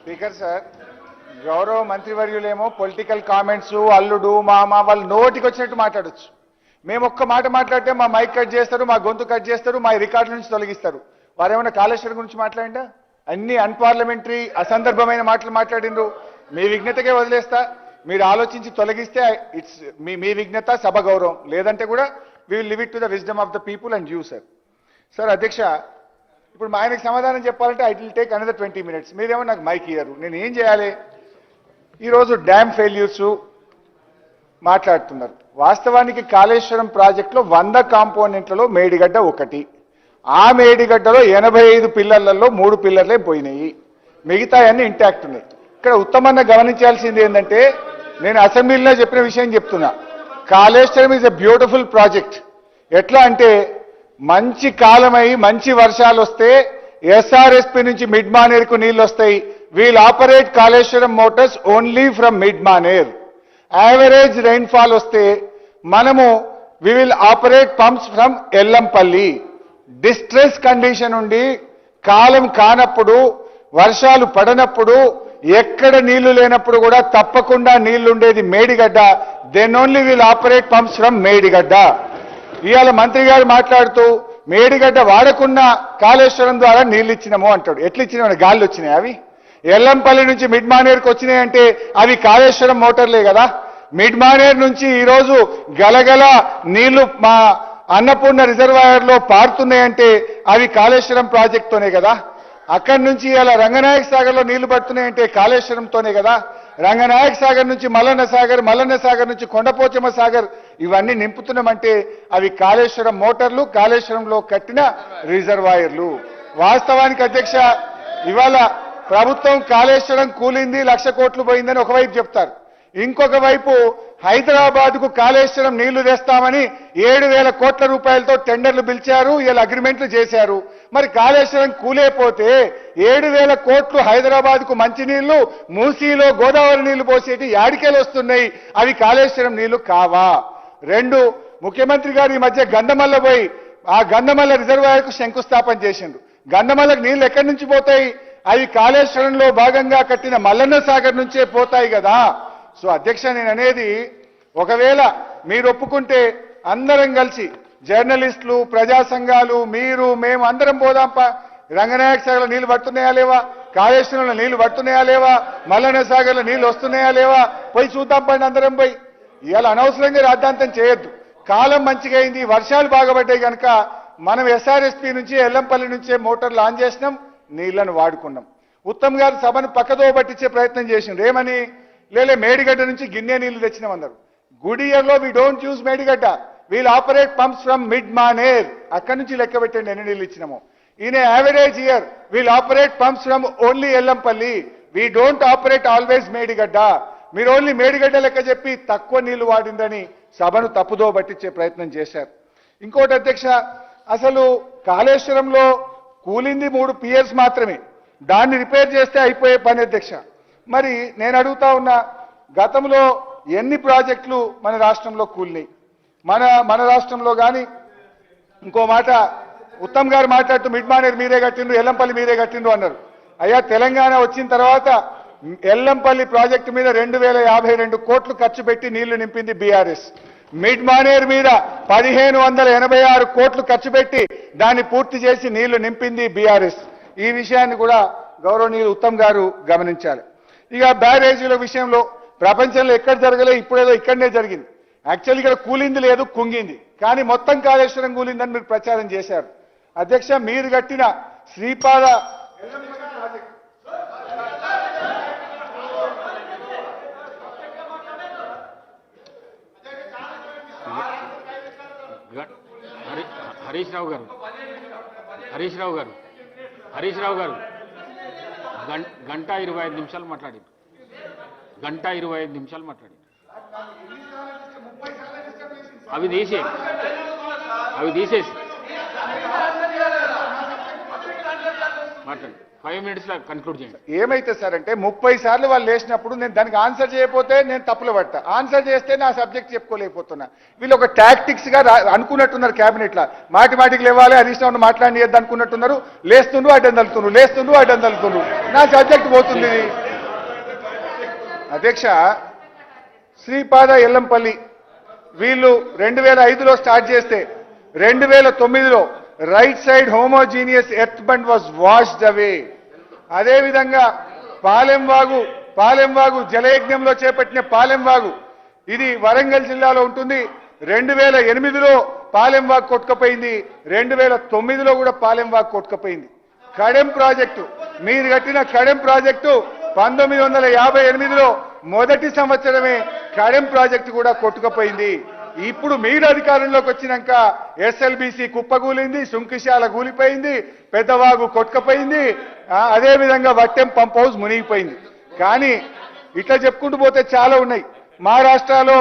Speaker sir, గౌరవ మంత్రివర్యులేమో political comments అల్లుడు మామ వాళ్ళు నోటికి వచ్చినట్టు మాట్లాడొచ్చు. మేము ఒక్క మాట మాట్లాడితే మా మైక్ కట్ చేస్తారు, మా గొంతు కట్ చేస్తారు, మా రికార్డుల నుంచి తొలగిస్తారు. వారేమైనా కాళేశ్వరం గురించి మాట్లాడిందా? అన్ని అన్పార్లమెంటరీ అసందర్భమైన మాటలు మాట్లాడిండ్రు. మీ విజ్ఞతకే వదిలేస్తా. మీరు ఆలోచించి తొలగిస్తే ఇట్స్ మీ విజ్ఞత, సభ గౌరవం. లేదంటే కూడా we will live it to the wisdom of the people and you sir. Sir అధ్యక్ష, ఇప్పుడు మా ఆయనకు సమాధానం చెప్పాలంటే I will take another 20 minutes. మీరేమో నాకు మైక్ ఇయ్యరు, నేను ఏం చేయాలి? ఈరోజు డ్యామ్ ఫెయిల్యూర్స్ మాట్లాడుతున్నారు. వాస్తవానికి కాళేశ్వరం ప్రాజెక్టులో 100 కాంపోనెంట్లలో మేడిగడ్డ ఒకటి. ఆ మేడిగడ్డలో 85 పిల్లర్లలో 3 పిల్లర్లే పోయినాయి, మిగతా అన్ని ఇంటాక్ట్ ఉన్నాయి. ఇక్కడ ఉత్తమంగా గమనించాల్సింది ఏంటంటే, నేను అసెంబ్లీలో చెప్పిన విషయం చెప్తున్నా. Kaleshwaram is a beautiful project. ఎట్లా అంటే మంచి కాలమై మంచి వర్షాలు వస్తే ఎస్ఆర్ఎస్పి నుంచి మిడ్ మానేర్కు నీళ్లు వస్తాయి. We'll operate Kaleshwaram motors only from mid Maner. Average rainfall వస్తే మనము we will operate pumps from Yellampalli. Distress condition ఉండి కాలం కానప్పుడు, వర్షాలు పడనప్పుడు, ఎక్కడ నీళ్లు లేనప్పుడు కూడా తప్పకుండా నీళ్లుండేది Medigadda. Then only will operate pumps from Medigadda. ఇవాళ మంత్రి గారు మాట్లాడుతూ మేడిగడ్డ వాడకుండా కాళేశ్వరం ద్వారా నీళ్లు ఇచ్చినాము అంటాడు. ఎట్లా ఇచ్చినామని గాలి వచ్చినాయి అవి? ఎల్లంపల్లి నుంచి మిడ్ మానేర్కి వచ్చినాయంటే అవి కాళేశ్వరం మోటార్లే కదా. మిడ్ మానేర్ నుంచి ఈరోజు గలగల నీళ్లు మా అన్నపూర్ణ రిజర్వాయర్లో పారుతున్నాయంటే అవి కాళేశ్వరం ప్రాజెక్టుతోనే కదా. అక్కడి నుంచి ఇలా రంగనాయక సాగర్లో నీళ్లు పడుతున్నాయంటే కాళేశ్వరంతోనే కదా. రంగనాయక సాగర్ నుంచి మల్లన్న సాగర్, మల్లన్న సాగర్ నుంచి కొండపోచమ్మ సాగర్ ఇవన్నీ నింపుతున్నామంటే అవి కాళేశ్వరం మోటార్లు, కాళేశ్వరంలో కట్టిన రిజర్వాయర్లు. వాస్తవానికి అధ్యక్ష, ఇవాళ ప్రభుత్వం కాళేశ్వరం కూలింది, 1,00,000 కోట్లు పోయిందని ఒకవైపు చెప్తారు. ఇంకొక వైపు హైదరాబాద్కు కాళేశ్వరం నీళ్లు తెస్తామని 7,000 కోట్ల రూపాయలతో టెండర్లు పిలిచారు, ఇలా అగ్రిమెంట్లు చేశారు. మరి కాళేశ్వరం కూలేపోతే 7,000 కోట్లు హైదరాబాద్కు మంచినీళ్లు, మూసీలో గోదావరి నీళ్లు పోసేటి యాడికేలు వస్తున్నాయి, అవి కాళేశ్వరం నీళ్లు కావా? 2, ముఖ్యమంత్రి గారు ఈ మధ్య గంధమల్ల పోయి ఆ గంధమల్ల రిజర్వాయర్కు శంకుస్థాపన చేసిండు. గంధమల్లకు నీళ్లు ఎక్కడి నుంచి పోతాయి? అవి కాళేశ్వరంలో భాగంగా కట్టిన మల్లన్న సాగర్ నుంచే పోతాయి కదా. సో అధ్యక్ష, నేను అనేది, ఒకవేళ మీరు ఒప్పుకుంటే అందరం కలిసి జర్నలిస్టులు, ప్రజా సంఘాలు, మీరు, మేము అందరం పోదాంప. రంగనాయక సాగర్లో నీళ్లు పడుతున్నాయా లేవా? కాళేశ్వరంలో నీళ్లు పడుతున్నాయా లేవా? మల్లన్న సాగర్లో నీళ్లు వస్తున్నాయా లేవా? పోయి చూద్దాం పండి అందరం పోయి. ఇవాళ అనవసరంగా రాద్ధాంతం చేయొద్దు. కాలం మంచిగా అయింది, వర్షాలు బాగపడ్డాయి కనుక మనం ఎస్ఆర్ఎస్పి నుంచి ఎల్లంపల్లి నుంచే మోటార్లు ఆన్ చేసినాం, నీళ్లను వాడుకున్నాం. ఉత్తమ్ గారు సభను పక్కదో పట్టించే ప్రయత్నం చేసిండ్రు. ఏమని? లేలే మేడిగడ్డ నుంచి గిన్నె నీళ్లు తెచ్చినామన్నారు. గుడ్ ఇయర్లో we don't use Medigadda, we'll operate pumps from mid Manair. అక్కడి నుంచి లెక్క పెట్టండి ఎన్ని నీళ్ళు ఇచ్చినామో. In average year we'll operate pumps from only Yellampalli. We don't operate always Medigadda. మీరు ఓన్లీ మేడిగడ్డ లెక్క చెప్పి తక్కువ నీళ్లు వాడిందని సభను తప్పుదో పట్టించే ప్రయత్నం చేశారు. ఇంకోటి అధ్యక్ష, అసలు కాళేశ్వరంలో కూలింది 3 పియర్స్ మాత్రమే. దాన్ని రిపేర్ చేస్తే అయిపోయే పని అధ్యక్ష. మరి నేను అడుగుతా ఉన్నా, గతంలో ఎన్ని ప్రాజెక్టులు మన రాష్ట్రంలో కూలినాయి? మన రాష్ట్రంలో కానీ ఇంకో మాట, ఉత్తమ్ గారు మాట్లాడుతూ మిడ్ మానేర్ మీరే కట్టిండ్రు, ఎల్లంపల్లి మీరే కట్టిండ్రు అన్నారు. అయ్యా, తెలంగాణ వచ్చిన తర్వాత ఎల్లంపల్లి ప్రాజెక్టు మీద 2,052 కోట్లు ఖర్చు పెట్టి నీళ్లు నింపింది బీఆర్ఎస్. మిడ్ మానేర్ మీద 1,586 కోట్లు ఖర్చు పెట్టి దాన్ని పూర్తి చేసి నీళ్లు నింపింది బీఆర్ఎస్. ఈ విషయాన్ని కూడా గౌరవనీయులు ఉత్తమ్ గారు గమనించాలి. ఇక బ్యారేజీల విషయంలో ప్రపంచంలో ఎక్కడ జరగలే, ఇప్పుడేదో ఇక్కడనే జరిగింది. యాక్చువల్లీ ఇక్కడ కూలింది లేదు, కుంగింది. కానీ మొత్తం కాళేశ్వరం కూలిందని మీరు ప్రచారం చేశారు. అధ్యక్ష, మీరు కట్టిన శ్రీపాద హరీష్ రావు గారు గంట 25 నిమిషాలు మాట్లాడింది. గంట 25 నిమిషాలు మాట్లాడింది. అవి తీసేసి మాట్లాడండి 5 minutesలో కన్క్లూడ్ చేయండి. ఏమైతే సార్ అంటే 30 సార్లు వాళ్ళు లేచినప్పుడు నేను దానికి ఆన్సర్ చేయకపోతే నేను తప్పులు పడతా, ఆన్సర్ చేస్తే నా సబ్జెక్ట్ చెప్పుకోలేకపోతున్నా. వీళ్ళు ఒక టాక్టిక్స్ గా అనుకున్నట్టున్నారు క్యాబినెట్ లా, మాటి మాటికి లేవాలి, హరీష్ రావును మాట్లాడియద్దు అనుకున్నట్టున్నారు. లేస్తుండ్రు అడ్డం తలుతున్నారు, లేస్తుండ్రు అడ్డం తలుతున్నారు, నా సబ్జెక్ట్ పోతుంది. అధ్యక్ష, శ్రీపాద ఎల్లంపల్లి వీళ్ళు 2005లో స్టార్ట్ చేస్తే 2009లో right side homogeneous earth bund was washed away. అదేవిధంగా పాలెంవాగు జలయజ్ఞంలో చేపట్టిన పాలెంవాగు ఇది వరంగల్ జిల్లాలో ఉంటుంది. 2008లో పాలెంవాగు కొట్టుకపోయింది, 2009లో కూడా పాలెంవాగు కొట్టుకపోయింది. కడెం ప్రాజెక్టు మీరు కట్టిన కడెం ప్రాజెక్టు 1958లో మొదటి సంవత్సరమే కడెం ప్రాజెక్టు కూడా కొట్టుకపోయింది. ఇప్పుడు మీరు అధికారంలోకి వచ్చినాక ఎస్ఎల్బిసి కుప్పగూలింది, సుంకిశాల కూలిపోయింది, పెద్దవాగు కొట్టుకపోయింది, అదేవిధంగా వట్టెం పంప్ హౌస్ మునిగిపోయింది. కానీ ఇట్లా చెప్పుకుంటూ పోతే చాలా ఉన్నాయి. మహారాష్ట్రలో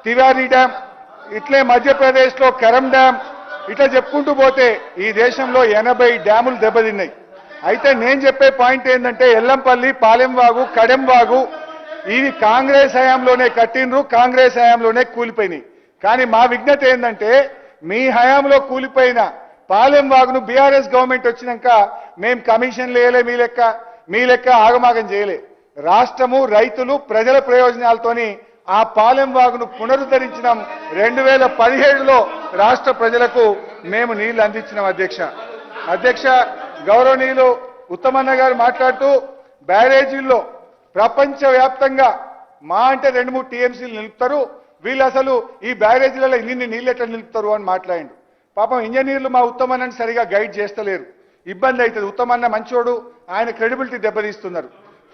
తివారీ డ్యామ్, ఇట్లే మధ్యప్రదేశ్లో కరం డ్యామ్, ఇట్లా చెప్పుకుంటూ పోతే ఈ దేశంలో 80 డ్యాములు దెబ్బతిన్నాయి. అయితే నేను చెప్పే పాయింట్ ఏంటంటే ఎల్లంపల్లి, పాలెంవాగు, కడెంవాగు ఇవి కాంగ్రెస్ హయాంలోనే కట్టినరు, కాంగ్రెస్ హయాంలోనే కూలిపోయినాయి. కానీ మా విజ్ఞత ఏంటంటే మీ హయాంలో కూలిపోయిన పాలెంవాగును బీఆర్ఎస్ గవర్నమెంట్ వచ్చినాక మేము కమిషన్లు వేయలే, మీ లెక్క ఆగమాగం చేయలే. రాష్ట్రము, రైతులు, ప్రజల ప్రయోజనాలతోని ఆ పాలెంవాగును పునరుద్ధరించినాం. 2017లో రాష్ట్ర ప్రజలకు మేము నీళ్లు అందించినాం. అధ్యక్ష గౌరవనీయులు ఉత్తమన్న గారు మాట్లాడుతూ బ్యారేజీల్లో ప్రపంచవ్యాప్తంగా మా అంటే 2-3 టీఎంసీలు నిలుపుతారు, వీళ్ళు అసలు ఈ బ్యారేజీలలో ఇన్ని నీళ్ళు ఎట్లా నిలుపుతారు అని మాట్లాడిండు. పాపం ఇంజనీర్లు మా ఉత్తమన్నని సరిగా గైడ్ చేస్తలేరు, ఇబ్బంది అవుతుంది. ఉత్తమన్న మంచోడు, ఆయన క్రెడిబిలిటీ దెబ్బతీస్తున్నారు.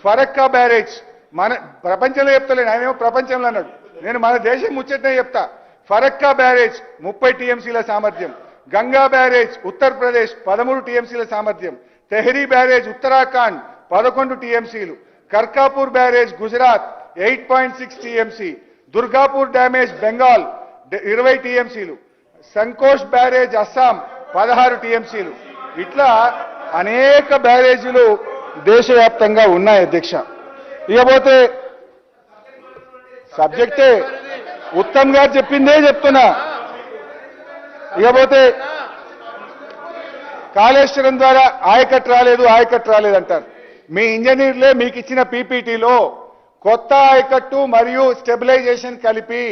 ఫరక్కా బ్యారేజ్ మన ప్రపంచంలో చెప్తలేను, ఆయనేమో ప్రపంచంలో అన్నాడు, నేను మన దేశం ముచ్చటనే చెప్తా. ఫరక్కా బ్యారేజ్ 30 టీఎంసీల సామర్థ్యం, గంగా బ్యారేజ్ ఉత్తరప్రదేశ్ 13 టీఎంసీల సామర్థ్యం, తెహ్రీ బ్యారేజ్ ఉత్తరాఖండ్ 11 టీఎంసీలు, Karkapur barrage Gujarat 8.6 TMC, Durgapur damage Bengal 20 టీఎంసీలు, సంకోష్ బ్యారేజ్ అస్సాం 16 టీఎంసీలు, ఇట్లా అనేక బ్యారేజీలు దేశవ్యాప్తంగా ఉన్నాయి. అధ్యక్ష, ఇకపోతే సబ్జెక్టే ఉత్తమ్ గారు చెప్పిందే చెప్తున్నా. ఇకపోతే కాళేశ్వరం ద్వారా ఆయకట్టు రాలేదు అంటారు. మీ ఇంజనీర్లే మీకు ఇచ్చిన పీపీటీలో కొత్త ఆయకట్టు మరియు స్టెబిలైజేషన్ కలిపి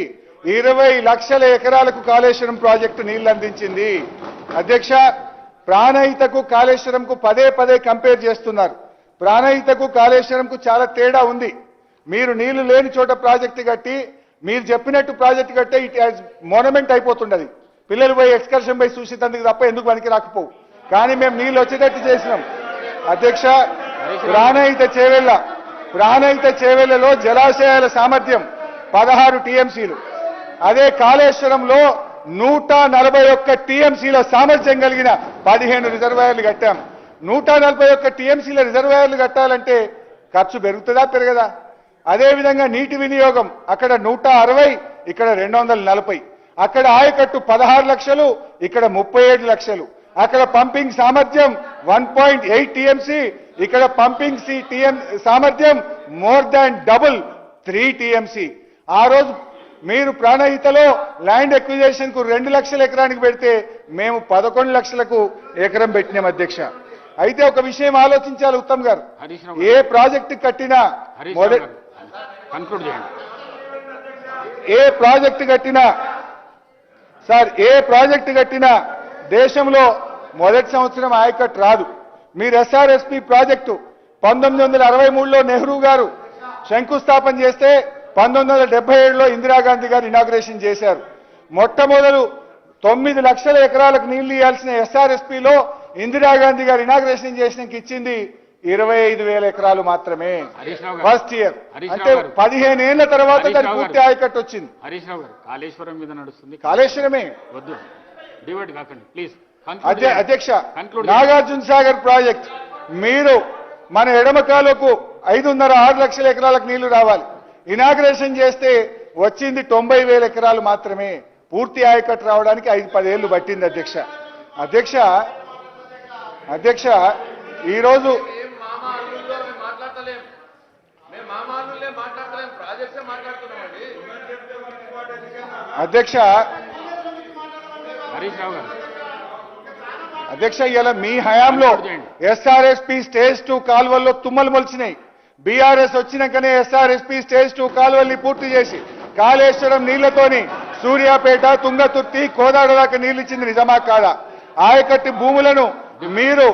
20 లక్షల ఎకరాలకు కాళేశ్వరం ప్రాజెక్టు నీళ్లు అందించింది. అధ్యక్ష, ప్రాణహితకు కాళేశ్వరంకు పదే కంపేర్ చేస్తున్నారు. ప్రాణహితకు కాళేశ్వరంకు చాలా తేడా ఉంది. మీరు నీళ్లు లేని చోట ప్రాజెక్టు కట్టి, మీరు చెప్పినట్టు ప్రాజెక్టు కట్టే ఇట్ యాజ్ మోనమెంట్ అయిపోతుండది. పిల్లలు పోయి ఎక్స్కర్షన్ పోయి చూసేందుకు తప్ప ఎందుకు పనికి రాకపోవు. కానీ మేము నీళ్లు వచ్చేటట్టు చేసినాం. అధ్యక్ష, ప్రాణహిత చేవెళ్లలో జలాశయాల సామర్థ్యం 16 టీఎంసీలు. అదే కాళేశ్వరంలో 141 టీఎంసీల సామర్థ్యం కలిగిన 15 రిజర్వాయర్లు కట్టాం. 141 టీఎంసీల రిజర్వాయర్లు కట్టాలంటే ఖర్చు పెరుగుతుందా పెరగదా? అదేవిధంగా నీటి వినియోగం అక్కడ 160, ఇక్కడ 240. అక్కడ ఆయకట్టు 16 లక్షలు, ఇక్కడ 37 లక్షలు. అక్కడ పంపింగ్ సామర్థ్యం 1.8 టీఎంసీ, ఇక్కడ పంపింగ్ సామర్థ్యం మోర్ దాన్ డబుల్ 3 టీఎంసీ. ఆ రోజు మీరు ప్రాణహితలో ల్యాండ్ ఎక్విజేషన్ కు 2 లక్షల ఎకరానికి పెడితే మేము 11 లక్షలకు ఎకరం పెట్టినాం. అధ్యక్ష, అయితే ఒక విషయం ఆలోచించాలి ఉత్తమ్ గారు, ఏ ప్రాజెక్టు కట్టినా ఏ ప్రాజెక్టు కట్టినా దేశంలో మొదటి సంవత్సరం ఆయకట్టు రాదు. మీరు ఎస్ఆర్ఎస్పి ప్రాజెక్టు 1963లో నెహ్రూ గారు శంకుస్థాపన చేస్తే 1977లో ఇందిరాగాంధీ గారు ఇనాగ్రేషన్ చేశారు. మొట్టమొదలు 9 లక్షల ఎకరాలకు నీళ్లు ఇవ్వాల్సిన ఎస్ఆర్ఎస్పిలో ఇందిరాగాంధీ గారు ఇనాగ్రేషన్ చేసినాక ఇచ్చింది 25,000 ఎకరాలు మాత్రమే ఫస్ట్ ఇయర్. అంటే 15 ఏళ్ల తర్వాత దాని పూర్తి ఆయకట్టు వచ్చింది. హరీష్ రావు గారు, కాళేశ్వరం మీద నడుస్తుంది, కాళేశ్వరమే వద్దు, డివైడ్ కాకండి ప్లీజ్. అధ్యక్ష, నాగార్జున సాగర్ ప్రాజెక్ట్ మీరు మన ఎడమ కాలువకు 5.5-6 లక్షల ఎకరాలకు నీళ్లు రావాలి. ఇనాగ్రేషన్ చేస్తే వచ్చింది 90,000 ఎకరాలు మాత్రమే. పూర్తి ఆయకట్టు రావడానికి 5-10 ఏళ్లు పట్టింది. అధ్యక్ష ఈరోజు మేము మామ అల్లుల్లో మేము మాట్లాడతలేం. మేము మామ అల్లుల్లే మాట్లాడతలేం, ప్రాజెక్ట్సే మాట్లాడుతున్నామండి. అధ్యక్ష హరీష్ రావు గారు అధ్యక్ష ఇలా మీ హయాంలో ఎస్ఆర్ఎస్పీ స్టేజ్ 2 కాలువల్లో తుమ్మలు మొలిచినాయి. బీఆర్ఎస్ వచ్చినాకనే ఎస్ఆర్ఎస్పీ స్టేజ్ 2 కాలువల్ని పూర్తి చేసి కాళేశ్వరం నీళ్లతోని సూర్యాపేట, తుంగతుర్తి, కోదాడ దాకా నీళ్లు ఇచ్చింది నిజమా కాదా? ఆయకట్టి భూములను మీరు